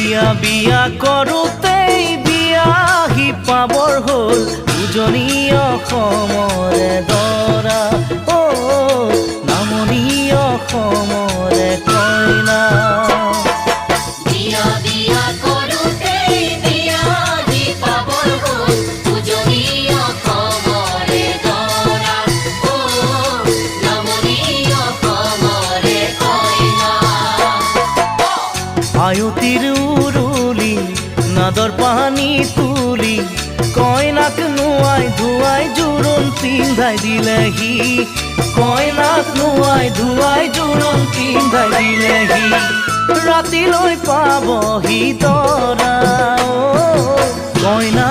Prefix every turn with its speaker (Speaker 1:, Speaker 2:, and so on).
Speaker 1: বিয়া কৰোঁতেই বিয়াহি পাবৰ হ'ল উজনি অসমৰে দৰা অ নামনি অসমৰে কইনা। আয়তিৰ উৰুলি নাদৰ পানী তুলি কইনাক নোৱাই ধুৱাই জোৰোণ পিন্ধাই দিলেহি কইনাক নোৱাই ধুৱাই জোৰোণ পিন্ধাই দিলেহি ৰাতিলৈ পাবহি দৰা কইনা